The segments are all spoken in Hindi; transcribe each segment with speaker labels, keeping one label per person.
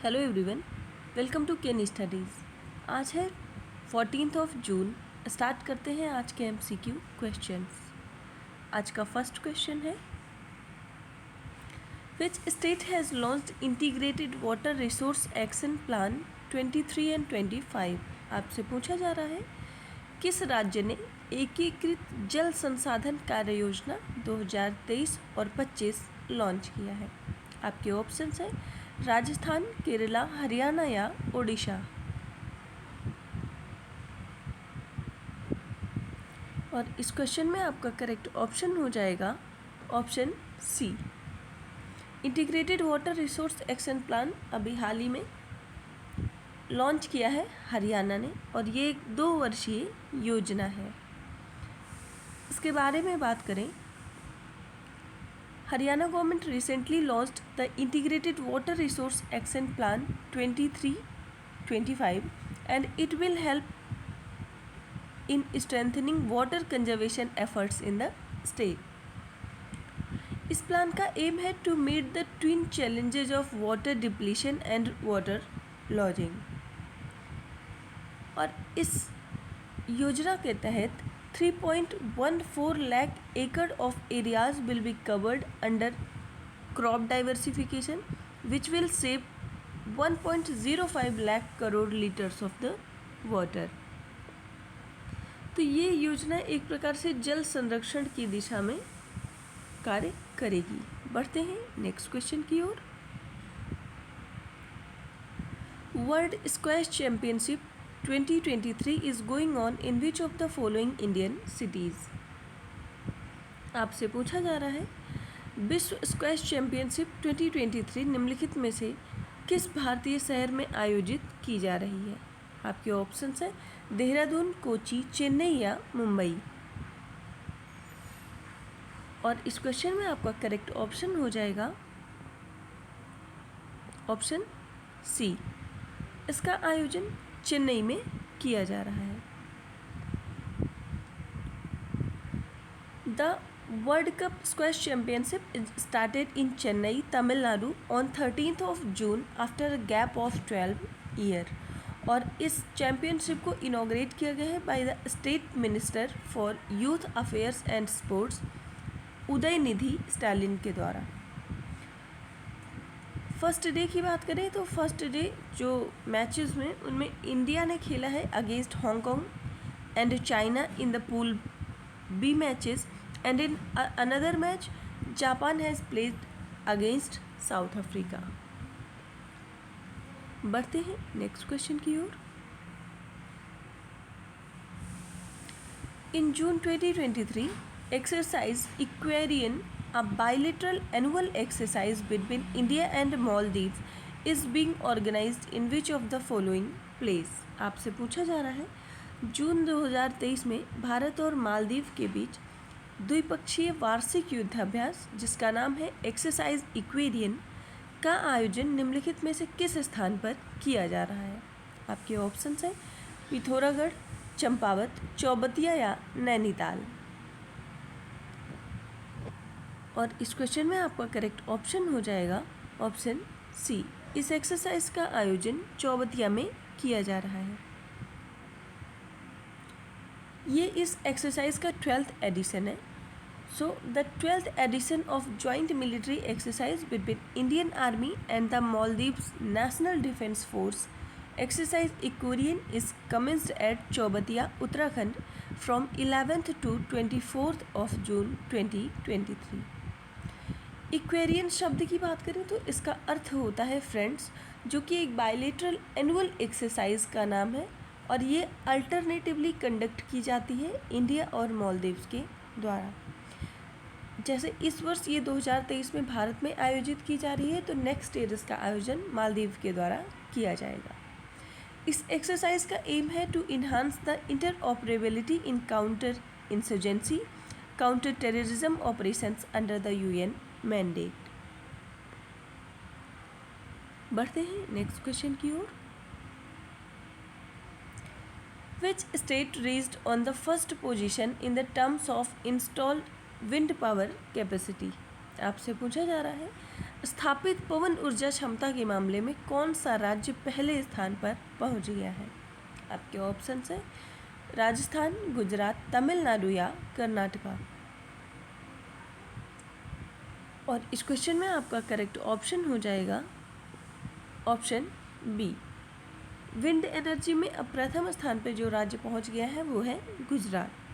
Speaker 1: Hello everyone, welcome to Ken studies. आज है 14 जून। स्टार्ट करते हैं आज के MCQ क्वेश्चंस। आज का फर्स्ट क्वेश्चन है, which state has launched integrated water resource action plan 23 and 25। आपसे पूछा जा रहा है किस राज्य ने एकीकृत जल संसाधन कार्य योजना 2023 और 25 लॉन्च किया है। आपके ऑप्शंस हैं राजस्थान, केरला, हरियाणा या ओडिशा। और इस क्वेश्चन में आपका करेक्ट ऑप्शन हो जाएगा option C. Integrated water resource action plan अभी हाल ही में लॉन्च किया है हरियाणा ने, और ये एक 2 वर्षीय योजना है। इसके बारे में बात करें, Haryana government recently launched the integrated water resource action plan 23-25 and it will help in strengthening water conservation efforts in the state। इस प्लान का एम है to meet the twin challenges of water depletion and water logging. और इस योजना के तहत 3.14 lakh acre of areas will be covered under crop diversification, which will save 1.05 lakh crore liters of the water। तो ये योजना एक प्रकार से जल संरक्षण की दिशा में कार्य करेगी। बढ़ते हैं नेक्स्ट क्वेश्चन की ओर। World squash championship 2023 is going on in which of the following Indian cities। आपसे पूछा जा रहा है विश्व स्क्वैश चैंपियनशिप 2023 निम्नलिखित में से किस भारतीय शहर में आयोजित की जा रही है। आपके ऑप्शंस हैं देहरादून, कोची, चेन्नई या मुंबई। और इस क्वेश्चन में आपका करेक्ट ऑप्शन हो जाएगा ऑप्शन सी। इसका आयोजन चेन्नई में किया जा रहा है। The world cup squash championship started in Chennai, Tamil Nadu on 13 June after a gap of 12 year. और इस चैंपियनशिप को इनॉग्रेट किया गया है by the state minister for youth affairs and sports Udhayanidhi Stalin के द्वारा। फर्स्ट डे की बात करें तो फर्स्ट डे जो मैचेस में उनमें इंडिया ने खेला है against Hong Kong and China in the pool B matches, and in another match Japan has played against South Africa. बढ़ते हैं नेक्स्ट क्वेश्चन की ओर। In June 2023 exercise Ekuverin, a bilateral annual exercise between India and Maldives is being organized in which of the following place। आपसे पूछा जा रहा है जून 2023 में भारत और मालदीव के बीच द्विपक्षीय वार्षिक युद्धाभ्यास जिसका नाम है एक्सरसाइज इक्वेरियन का आयोजन निम्नलिखित में से किस स्थान पर किया जा रहा है। आपके ऑप्शंस हैं पिथौरागढ़, चंपावत, चौबतिया या नैनीताल। और इस क्वेश्चन में आपका करेक्ट ऑप्शन हो जाएगा ऑप्शन सी। इस एक्सरसाइज का आयोजन चौबतिया में किया जा रहा है। ये इस एक्सरसाइज का 12th एडिशन है। So the 12th edition of joint military exercise between Indian army and the Maldives national defence force exercise Ekuverin is commenced at Chaubatia, Uttarakhand from 11th to 24th of June 2023। Ekuverin शब्द की बात करें तो इसका अर्थ होता है फ्रेंड्स, जो कि एक बायलेटरल एनुअल एक्सरसाइज का नाम है, और ये अल्टरनेटिवली कंडक्ट की जाती है इंडिया और मालदीव्स के द्वारा। जैसे इस वर्ष ये 2023 में भारत में आयोजित की जा रही है, तो नेक्स्ट ईयर इसका आयोजन मालदीव के द्वारा किया जाएगा। इस एक्सरसाइज का एम है to enhance the interoperability in counter insurgency, counter terrorism operations under the UN mandate. बढ़ते हैं नेक्स्ट क्वेश्चन की ओर। Which state raised on the first position in the terms of installed wind power capacity. आपसे पूछा जा रहा है स्थापित पवन ऊर्जा क्षमता के मामले में कौन सा राज्य पहले स्थान पर पहुंच गया है? आपके ऑप्शन है राजस्थान, गुजरात, तमिलनाडु या कर्नाटका। और इस क्वेश्चन में आपका करेक्ट ऑप्शन हो जाएगा ऑप्शन बी। विंड एनर्जी में अब प्रथम स्थान पर जो राज्य पहुंच गया है वो है Gujarat.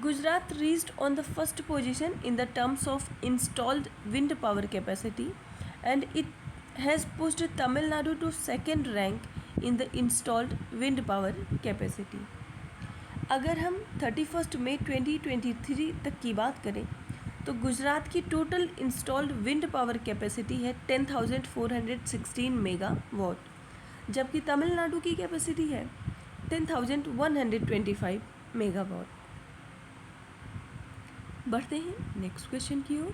Speaker 1: Gujarat reached on the first position in the terms of installed wind power capacity and it has pushed Tamil Nadu to second rank in the installed wind power capacity. अगर हम 31 मई 2023 तक की बात करें तो गुजरात की total installed wind power capacity है 10,416 मेगावाट, जबकि तमिलनाडु की कैपेसिटी है 10,125 मेगावाट। बढ़ते हैं नेक्स्ट क्वेश्चन की ओर।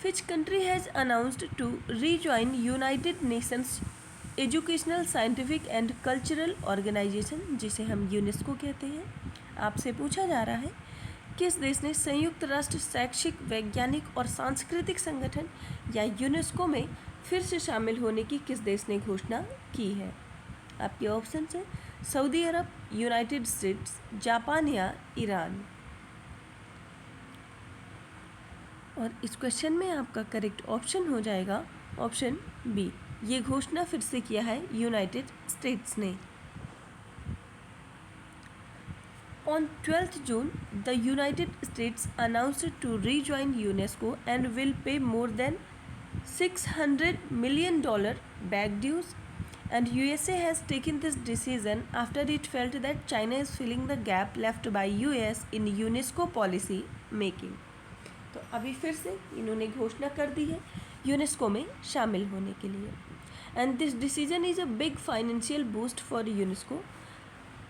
Speaker 1: Which country has announced to rejoin United Nations Educational, Scientific and Cultural Organization, जिसे हम यूनेस्को कहते हैं? आपसे पूछा जा रहा है किस देश ने संयुक्त राष्ट्र शैक्षिक, वैज्ञानिक और सांस्कृतिक संगठन या यूनेस्को में फिर से शामिल होने की किस देश ने घोषणा की है? आपके ऑप्शन है सऊदी अरब, यूनाइटेड स्टेट्स, जापान या ईरान। और इस क्वेश्चन में आपका करेक्ट ऑप्शन हो जाएगा ऑप्शन बी। ये घोषणा फिर से किया है यूनाइटेड स्टेट्स ने। On 12th June, the United States announced to rejoin UNESCO and will pay more than $600 million back dues. And USA has taken this decision after it felt that China is filling the gap left by US in UNESCO policy making. तो अभी फिर से इन्होंने घोषणा कर दी है यूनेस्को में शामिल होने के लिए। And this decision is a big financial boost for UNESCO,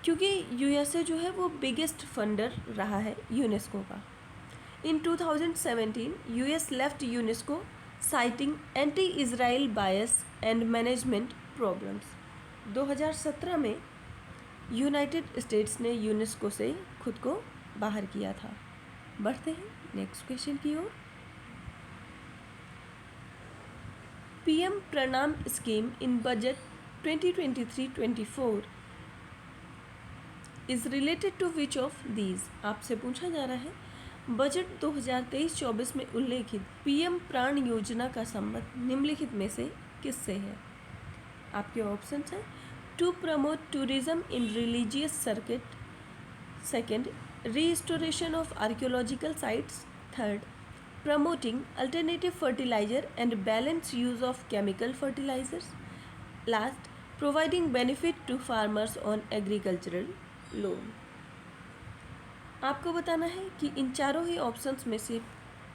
Speaker 1: क्योंकि यूएसए जो है वो बिगेस्ट फंडर रहा है यूनेस्को का। In 2017 US left UNESCO citing anti Israel bias and management problems. 2017 में यूनाइटेड स्टेट्स ने यूनेस्को से खुद को बाहर किया था। बढ़ते हैं नेक्स्ट क्वेश्चन की ओर। PM PRANAM scheme in budget 2023-24 is related to which of these? आपसे पूछा जा रहा है बजट 2023-24 में उल्लेखित पीएम प्राण योजना का संबंध निम्नलिखित में से किससे है? आपके ऑप्शन है to promote tourism in religious circuit, second restoration of archaeological sites, third promoting alternative fertiliser and balance use of chemical fertilisers, last providing benefit to farmers on agricultural loan. आपको बताना है कि इन चारों ही ऑप्शंस में से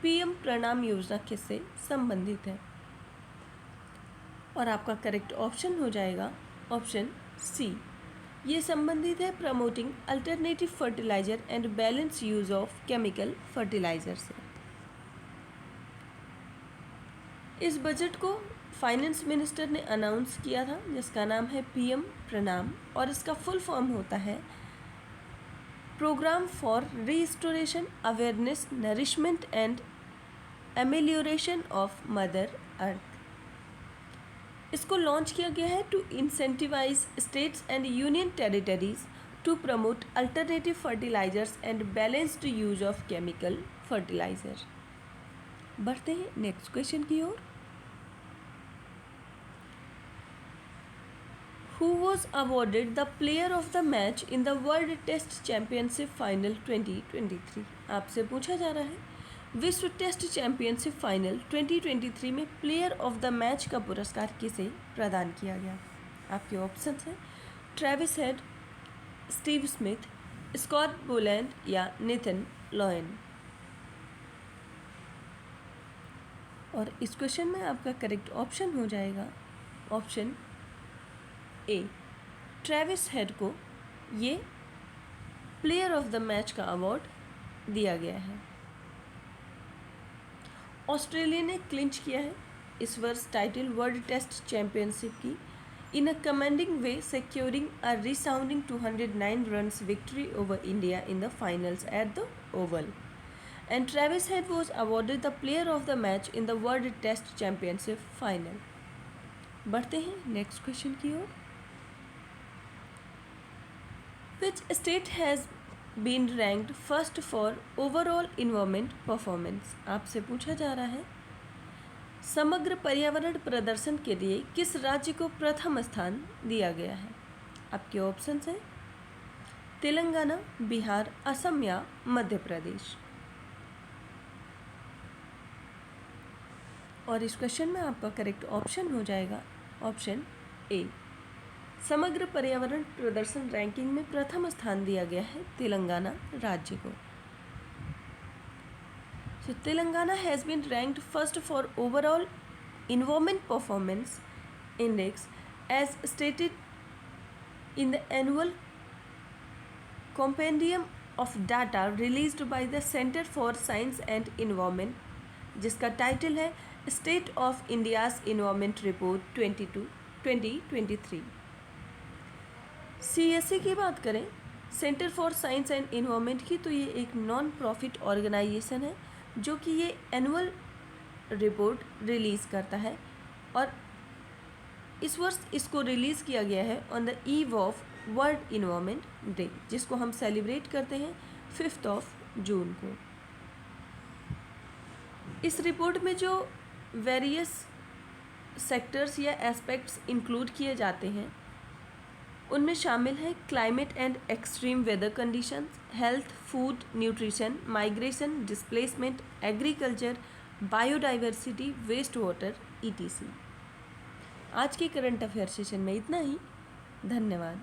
Speaker 1: पीएम प्रणाम योजना किससे संबंधित है? और आपका करेक्ट ऑप्शन हो जाएगा ऑप्शन सी। ये संबंधित है promoting alternative fertiliser and balance use of chemical fertiliser से। इस बजट को फाइनेंस मिनिस्टर ने अनाउंस किया था, जिसका नाम है पीएम प्रणाम, और इसका फुल फॉर्म होता है programme for restoration, awareness, nourishment and amelioration of mother earth. इसको लॉन्च किया गया है to incentivise states and union territories to promote alternative fertilisers and balanced use of chemical fertiliser. बढ़ते हैं नेक्स्ट क्वेश्चन की ओर। Who was awarded the player of the match in the World Test Championship Final 2023? आपसे पूछा जा रहा है विश्व टेस्ट चैंपियनशिप फाइनल 2023 में प्लेयर ऑफ द मैच का पुरस्कार किसे प्रदान किया गया? आपके ऑप्शन हैं Travis Head, Steve Smith, Scott Boland या नेथन लॉयन। और इस क्वेश्चन में आपका करेक्ट ऑप्शन हो जाएगा ऑप्शन ए। ट्रेविस हेड को ये प्लेयर ऑफ द मैच का अवार्ड दिया गया है। ऑस्ट्रेलिया ने क्लिंच किया है इस वर्ष टाइटल वर्ल्ड टेस्ट चैंपियनशिप की in a commanding way, securing a resounding 209 runs victory over India in the finals at the Oval. And Travis Head was awarded the player of the match in the World Test Championship final. बढ़ते हैं नेक्स्ट क्वेश्चन की ओर. Which state has been ranked first for overall environment performance? आपसे पूछा जा रहा है समग्र पर्यावरण प्रदर्शन के लिए किस राज्य को प्रथम स्थान दिया गया है. आपके ऑप्शंस हैं तेलंगाना, बिहार, असम या मध्य प्रदेश. और इस क्वेश्चन में आपका करेक्ट ऑप्शन हो जाएगा ऑप्शन ए. समग्र पर्यावरण प्रदर्शन रैंकिंग में प्रथम स्थान दिया गया है तेलंगाना राज्य को. So Telangana has been ranked first for overall environment performance index as stated in the annual compendium of data released by the Center for Science and Environment, जिसका टाइटल है state of India's environment report 2023. CSE की बात करें, centre for science and environment की, तो ये एक नॉन प्रॉफिट ऑर्गेनाइजेशन है जो कि ये एनुअल रिपोर्ट रिलीज़ करता है और इस वर्ष इसको रिलीज़ किया गया है on the eve of world environment day, जिसको हम सेलिब्रेट करते हैं 5 जून को. इस रिपोर्ट में जो वेरियस सेक्टर्स या एस्पेक्ट्स इंक्लूड किए जाते हैं उनमें शामिल है climate and extreme weather conditions, health, food, nutrition, migration, displacement, agriculture, biodiversity, waste water, ETC. आज के करंट अफेयर सेशन में इतना ही. धन्यवाद.